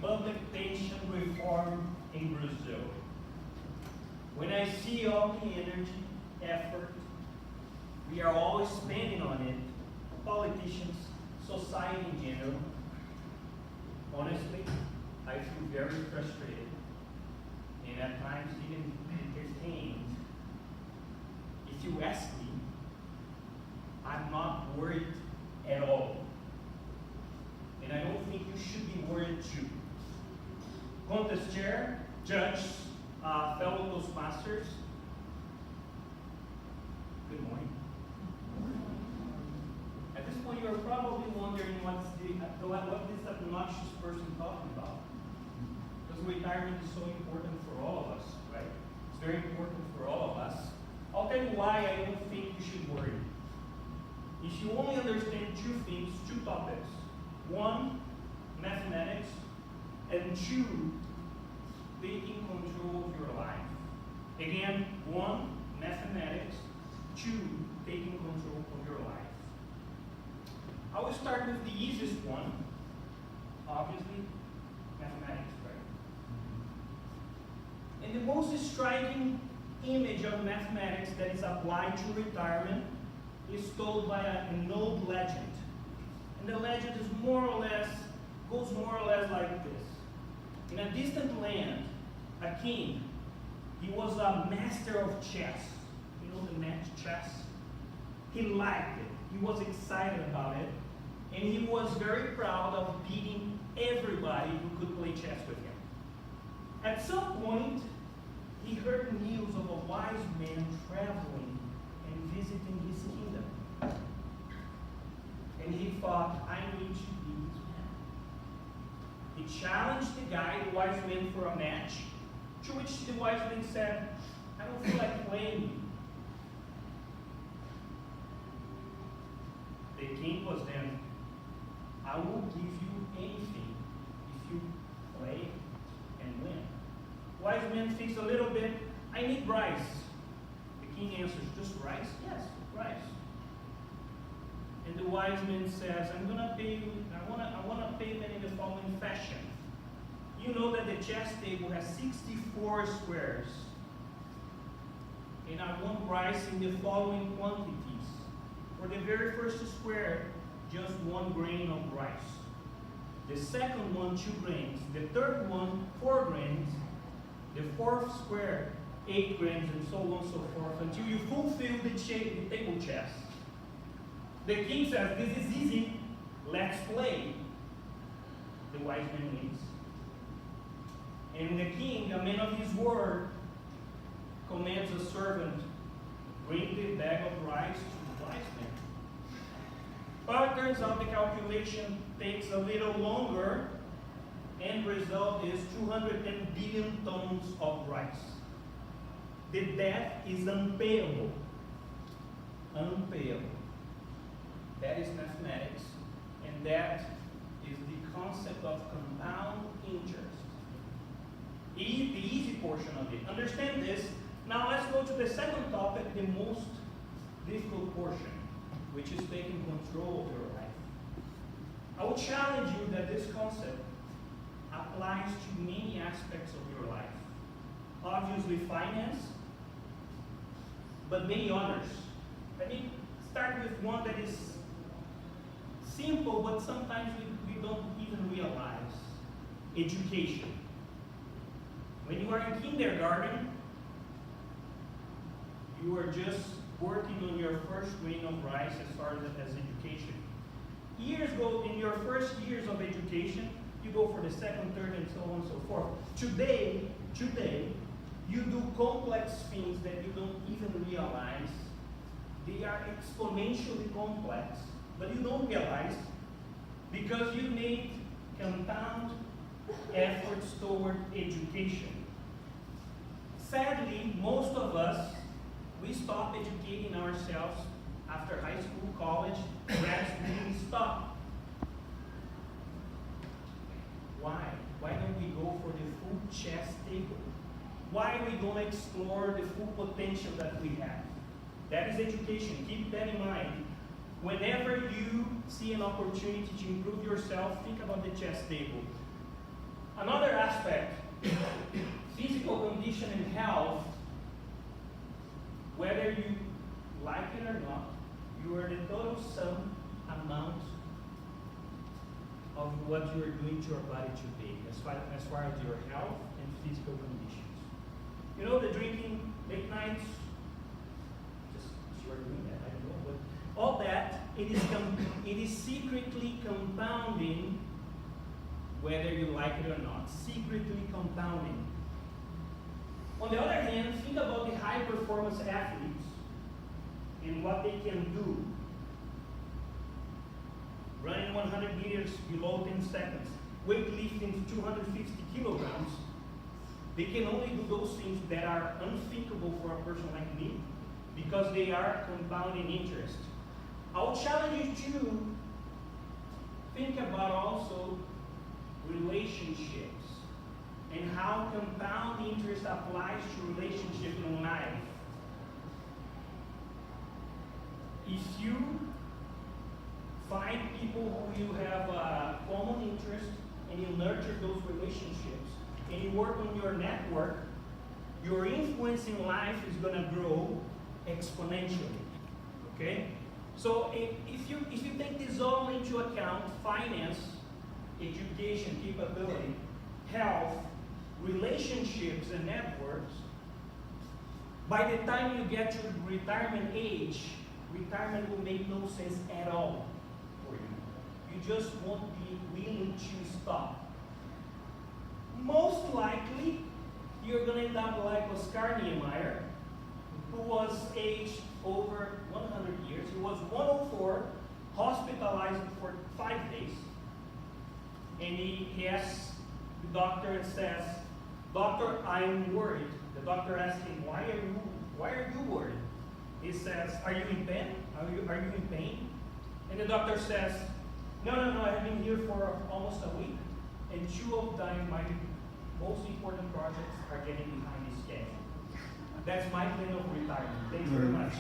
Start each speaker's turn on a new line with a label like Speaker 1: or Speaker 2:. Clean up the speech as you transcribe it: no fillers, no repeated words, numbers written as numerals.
Speaker 1: public pension reform in Brazil. When I see all the energy, effort, we are always spending on it, politicians, society in general, honestly, I feel very frustrated and at times even entertained. If you ask me, I'm not worried at all. And I don't think you should be worried too. Contest chair, judge, fellow Toastmasters, good morning. At this point, you're probably wondering what this obnoxious person talking about. Because retirement is so important for all of us, right? It's very important for all of us. I'll tell you why I don't think you should worry. If you only understand two things, two topics, one, mathematics, and two, taking control of your life. Again, one, mathematics, two, taking control of your life. I will start with the easiest one, obviously, mathematics, right? And the most striking image of mathematics that is applied to retirement is told by an old legend. And the legend is goes more or less like this. In a distant land, a king, he was a master of chess. You know the match chess? He liked it. He was excited about it. And he was very proud of beating everybody who could play chess with him. At some point, he heard news of a wise man traveling and visiting his kingdom. And he thought, I need to beat this man. He challenged the guy, the wise man, for a match, to which the wise man said, I don't feel like playing you. The king was then, I will give you anything if you play and win. Wise man thinks a little bit, I need rice. The king answers, just rice? Yes, rice. And the wise man says, I'm gonna pay you, I wanna pay them in the following fashion. You know that the chess table has 64 squares. And I want rice in the following quantities. For the very first square, just 1 grain of rice. The second one, 2 grains. The third one, 4 grains. The fourth square, 8 grains, and so on and so forth, until you fulfill the table chess. The king says, this is easy, let's play. The wise man wins. And the king, a man of his word, commands a servant, bring the bag of rice to the wise man. But it turns out the calculation takes a little longer. End result is 210 billion tons of rice. The debt is unpayable. Unpayable. That is mathematics, and that is the concept of compound interest. The easy portion of it. Understand this. Now let's go to the second topic, the most difficult portion, which is taking control of your life. I will challenge you that this concept applies to many aspects of your life. Obviously finance, but many others. Let me start with one that is simple, but sometimes we don't even realize. Education. When you are in kindergarten, you are just working on your first grain of rice as far as education. Years ago, in your first years of education, you go for the second, third, and so on and so forth. Today, you do complex things that you don't even realize. They are exponentially complex, but you don't realize because you made compound efforts toward education. Sadly, most of us, we stop educating ourselves after high school, college, grad school, we stop. Why? Why don't we go for the full chess table? Why are we going to explore the full potential that we have? That is education. Keep that in mind. Whenever you see an opportunity to improve yourself, think about the chess table. Another aspect, physical condition and health, whether you like it or not, you are the total sum amount of what you are doing to your body today, as far as your health and physical conditions. You know, the drinking late nights, just you are doing that, I don't know, but all that, it is secretly compounding whether you like it or not, secretly compounding. On the other hand, think about the high performance athletes and what they can do. Running 100 meters below 10 seconds, weightlifting 250 kilograms, they can only do those things that are unthinkable for a person like me because they are compounding interest. I'll challenge you to think about also relationships and how compound interest applies to relationships in life. If you find people who you have a common interest and you nurture those relationships and you work on your network, your influence in life is going to grow exponentially. Okay? So if you take this all into account, finance, education, capability, health, relationships, and networks, by the time you get to retirement age, retirement will make no sense at all for you. You just won't be willing to stop. Most likely, you're going to end up like Oscar Niemeyer, who was aged over 100 years. He was 104, hospitalized for 5 days. And he asks the doctor and says, "Doctor, I'm worried." The doctor asks him, why are you worried? He says, "Are you in pain? Are you in pain?" And the doctor says, No, I've been here for almost a week, and 2 of my most important projects are getting behind the schedule. That's my plan of retirement. Thank you very much.